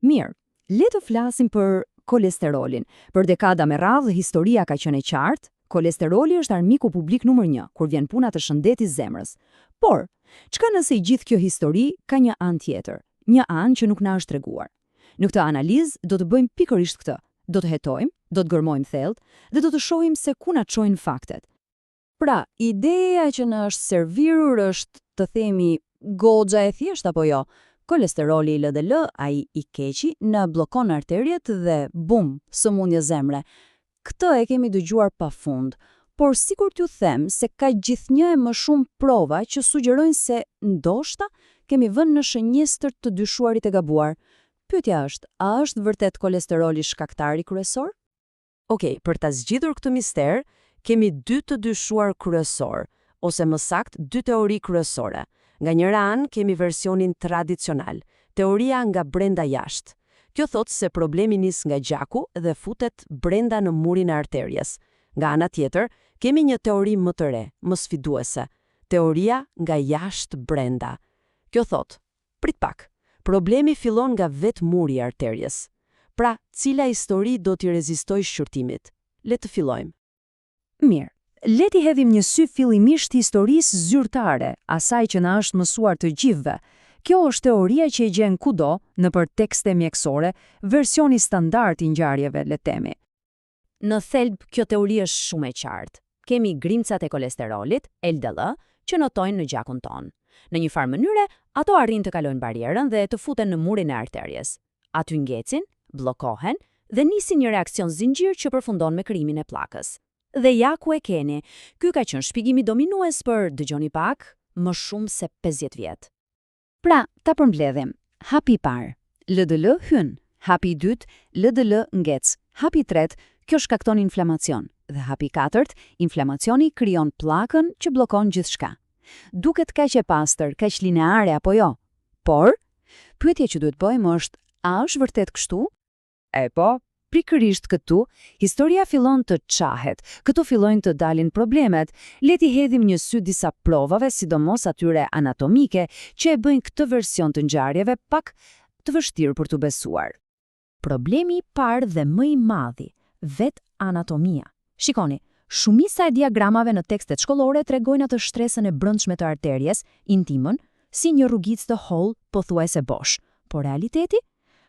Mirë, le të flasim për kolesterolin. Për dekada me radhë, historia ka qenë e qartë, kolesteroli është armiku publik numër 1 kur vjen puna të shëndetit zemrës. Por, çka nëse i gjithë kjo histori ka një anë tjetër, një anë që nuk na është treguar? Në këtë analizë do të bëjmë pikërisht këtë. Do të hetojmë, do të gërmojmë thellë dhe do të shohim se ku na çojnë faktet. Pra, ideja që na është servir është, të themi, goxha e thjeshtë apo jo? Kolesteroli i LDL, ai i keqi, në bllokon arteriet dhe bum, sëmundje zemre. Këtë e kemi dëgjuar pafund, por sikur t'ju them se ka gjithnjë e më shumë prova që sugjerojnë se ndoshta kemi vënë në shënjestër të dyshuarit e gabuar. Pyetja është, a është vërtet kolesteroli shkaktari kryesor? Okej, për ta zgjidhur këtë mister, kemi 2 të dyshuar kryesor, ose më saktë 2 teori kryesore. Nga njëra anë kemi versionin tradicional, teoria nga brenda jashtë. Kjo thotë se problemi nis nga gjaku dhe futet brenda në murin e arterjes. Nga ana tjetër, kemi një teori më të re, më sfiduese, teoria nga jashtë brenda. Kjo thotë, prit pak, problemi fillon nga vetë muri i arterjes. Pra, cila histori do t'i rezistoj shqyrtimit? Le të fillojmë. Mirë. Le t'i hedhim një sy fillimisht historisë zyrtare, asaj që na është mësuar të gjithëve. Kjo është teoria që e gjen kudo, nëpër tekste mjekësore, versioni standard i ngjarjeve, le të themi. Në thelb, kjo teori është shumë e qartë. Kemi grimcat e kolesterolit, LDL, që notojnë në gjakun ton. Në një farë mënyre, ato arrin të kalojnë barierën dhe të futen në murin e arterjes. Aty ngecin, bllokohen dhe nisin një reakcion zinxhir që përfundon me krijimin e pllakës. Dhe ja ku e keni, ky ka qenë shpjegimi dominues për, dëgjoni pak, më shumë se 50 vjet. Pra, ta përmbledhim. Hapi i parë, LDL hyn. Hapi i dytë, LDL ngec. Hapi i tretë, kjo shkakton inflamacion. Dhe hapi i katërt, inflamacioni krijon pllakën që bllokon gjithçka. Duket kaq e pastër, kaq lineare apo jo? Por, pyetja që duhet bëjmë është, a është vërtet kështu? Po. Pikërisht këtu, historia fillon të qahet, këtu fillojnë të dalin problemet, le t'i hedhim një sy disa provave, sidomos atyre anatomike, që e bëjnë këtë version të ngjarjeve pak të vështirë për t'u besuar. Problemi i parë dhe më i madhi, vetë anatomia. Shikoni, shumica e diagramave në tekstet shkollore tregojnë atë shtresën e brendshme të arterjes, intimën, si një rrugicë të hollë, pothuajse bosh. Por realiteti?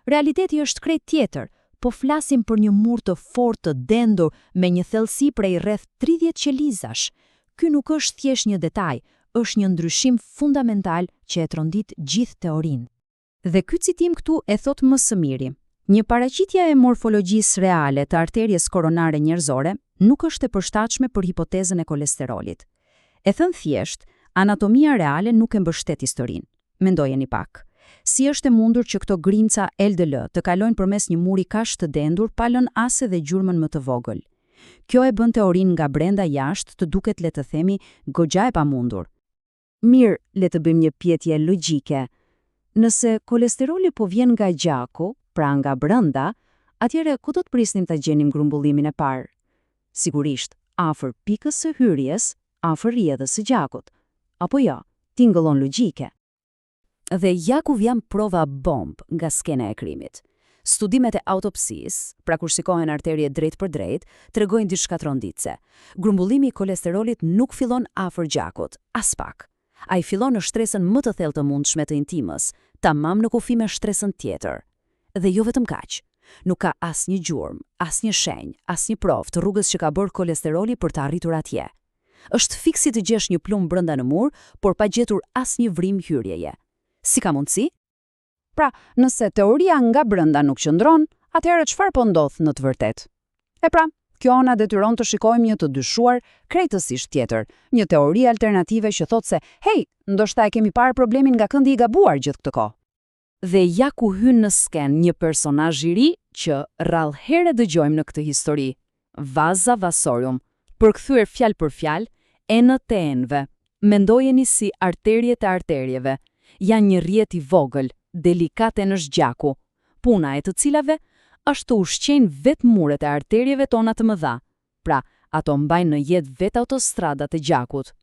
Realiteti është krejt tjetër. Po flasim për një mur të fortë të dendur me një thellësi prej rreth 30 qelizash. Ky nuk është thjesht një detaj, është një ndryshim fundamental që e trondit gjithë teorinë. Dhe ky citim këtu e thot më së miri. Një paraqitje e morfologjisë reale të arterjes koronare njerëzore nuk është e përshtatshme për hipotezën e kolesterolit. E thënë thjesht, anatomia reale nuk e mbështet historinë. Mendojeni pak. Si është e mundur që këto grimca LDL të kalojnë përmes një muri kaq të dendur pa lënë as edhe gjurmën më të vogël? Kjo e bën teorinë nga brenda jashtë të duket, le të themi, goxha e pamundur. Mirë, le të bëjmë një pyetje logjike. Nëse kolesteroli po vjen nga gjaku, pra nga brenda, atëherë ku do të prisnim ta gjenim grumbullimin e parë? Sigurisht, afër pikës së hyrjes, afër rrjedhës së gjakut. Apo jo, tingëllon logjike. Dhe ja ku vjen prova bomb nga skena e krimit. Studimet e autopsisë, pra kur shikohen arterje drejt për drejt, tregojnë diçka tronditse. Grumbullimi i kolesterolit nuk fillon afër gjakut, as pak. Ai fillon në shtresën më të thellë të mundshme të intimës, tamam në kufi me shtresën tjetër. Dhe jo vetëm kaq. Nuk ka asnjë gjurmë, asnjë shenjë, asnjë provë të rrugës që ka bërë kolesteroli për të arritur atje. Është fiksi të gjesh një plumb brenda në mur, por pa gjetur asnjë vrim hyrjeje. Si ka mundësi? Pra, nëse teoria nga brenda nuk qëndron, atëherë çfarë po ndodh në të vërtetë? E pra, kjo na detyron të shikojmë një të dyshuar krejtësisht tjetër, një teori alternative që thotë se, hey, ndoshta e kemi parë problemin nga këndi i gabuar gjithë këtë kohë. Dhe ja ku hyn në sken një personazh i ri që rrallëherë dëgjojmë në këtë histori, Vaza Vassorium, përkthyer fjalë për fjalë, enët e enëve. Mendojeni si arterjet e arterjeve. Janë një rrjet i vogël, delikate në gjaku, puna e të cilave është të ushqejnë vetë muret e arterjeve tona të mëdha. Pra, ato mbajnë në jetë vetë autostradat e gjakut.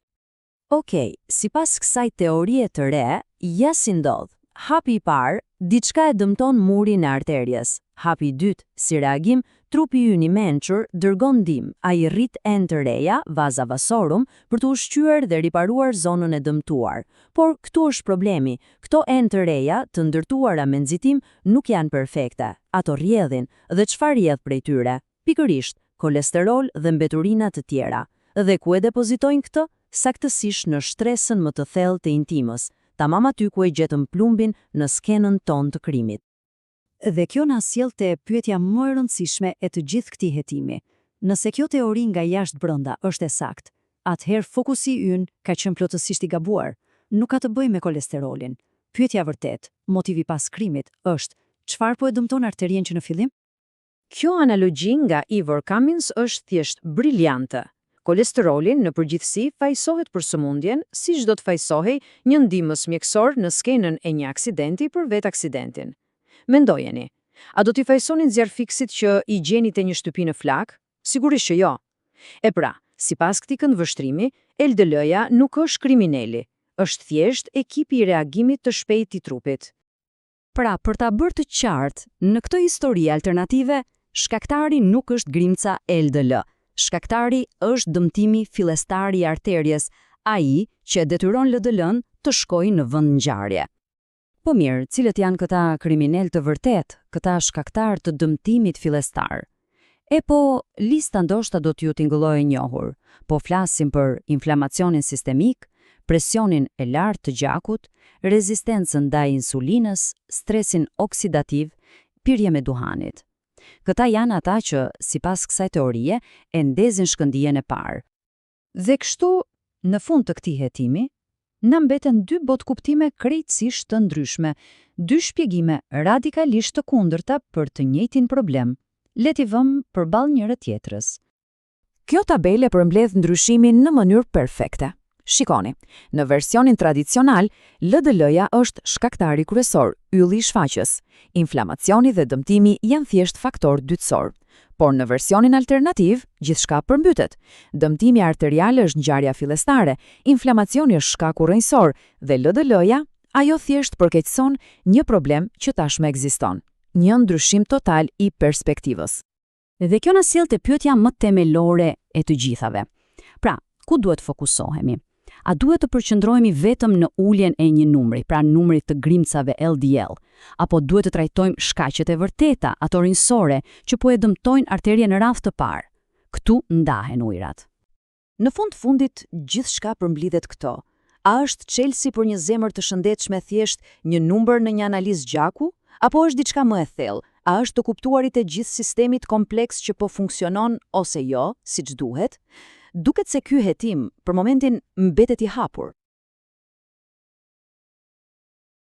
Okej, sipas kësaj teorie të re, ja si ndodh. hapi I parë, diçka e dëmton murin e arterjes. Hapi I dytë, si reagim, trupi ynë I mençur dërgon ndim, ai rrit enë të reja, vaza vasorum, për të ushqyer dhe riparuar zonën e dëmtuar. Por këtu është problemi, këto enë të reja, të ndërtuara me nxitim, nuk janë perfekte. Ato rrjedhin, dhe çfarë rrjedh prej tyre? Pikërisht, kolesterol dhe mbeturina të tjera. Dhe ku e depozitojnë këtë? Saktësisht në shtresën më të thellë të intimës, tamam aty ku e gjetëm plumbin në skenën tonë të krimit. Dhe kjo na sjell te pyetja më e rëndësishme e të gjithë këtij hetimi. Nëse kjo teori nga jashtë brenda është e saktë, atëherë fokusi ynë ka qenë plotësisht I gabuar. Nuk ka të bëjë me kolesterolin. Pyetja vërtet, motivi pas krimit, është çfarë po e dëmton arterien që në fillim? Kjo analogji nga Ivor Cummins është thjesht briljante. Kolesterolin në përgjithësi fajsohet për sëmundjen, siç do të fajsohej një ndihmës mjekësor në skenën e një aksidenti për vetë aksidentin. Mendojeni, a do t'i fajsonin zjarfiksit që I gjeni te një shtëpi në flak? Sigurisht që jo. E pra, sipas këtij këndvështrimi, LDL-ja nuk është kriminali, është thjesht ekipi I reagimit të shpejtë I trupit. Pra, për ta bërë të qartë, në këtë histori alternative, shkaktari nuk është grimca LDL. Shkaktari është dëmtimi fillestar I arterjes, ai që detyron LDL-n të shkojë në vend ngjarje. Po mirë, cilët janë këta kriminal të vërtet, këta shkaktar të dëmtimit fillestar? E po, lista ndoshta do t'ju tingëllojë e njohur. Po flasim për inflamacionin sistemik, presionin e lartë të gjakut, rezistencën ndaj insulinës, stresin oksidativ, pirje me duhanit. Këta janë ata që, sipas kësaj teorie, e ndezin shkëndijën e parë. Dhe kështu, në fund të këtij hetimi, na mbeten dy botkuptime krejtësisht të ndryshme, dy shpjegime radikalisht të kundërta për të njëjtin problem. Le t'i vëmë përballë njëra tjetrës. Kjo tabele përmbledh ndryshimin në mënyrë perfekte. Shikoni, në versionin tradicional, LDL-ja është shkaktari kryesor, ylli I shfaqjes. Inflamacioni dhe dëmtimi janë thjesht faktor dytësor. Por në versionin alternativ, gjithçka përmbytet. Dëmtimi arterial është ngjarja fillestare, inflamacioni është shkaku rrënjësor dhe LDL-ja, ajo thjesht përkeqëson një problem që tashmë ekziston. Një ndryshim total I perspektivës. Dhe kjo na sjell te pyetja më themelore e të gjithave. Pra, ku duhet fokusohemi? A duhet të përqendrohemi vetëm në uljen e një numri, pra numrit të grimcave LDL, apo duhet të trajtojmë shkaqet e vërteta, ato rrënjësore, që po e dëmtojnë arterien në radhë të parë? Këtu ndahen ujërat. Në fundit, gjithçka përmblidhet këto. A është çelësi për një zemër të shëndetshme thjesht një numër në një analizë gjaku, apo është diçka më e thellë? A është të kuptuarit e gjithë sistemit kompleks që po funksionon ose jo, siç duhet? Duket se ky hetim, për momentin, mbetet I hapur.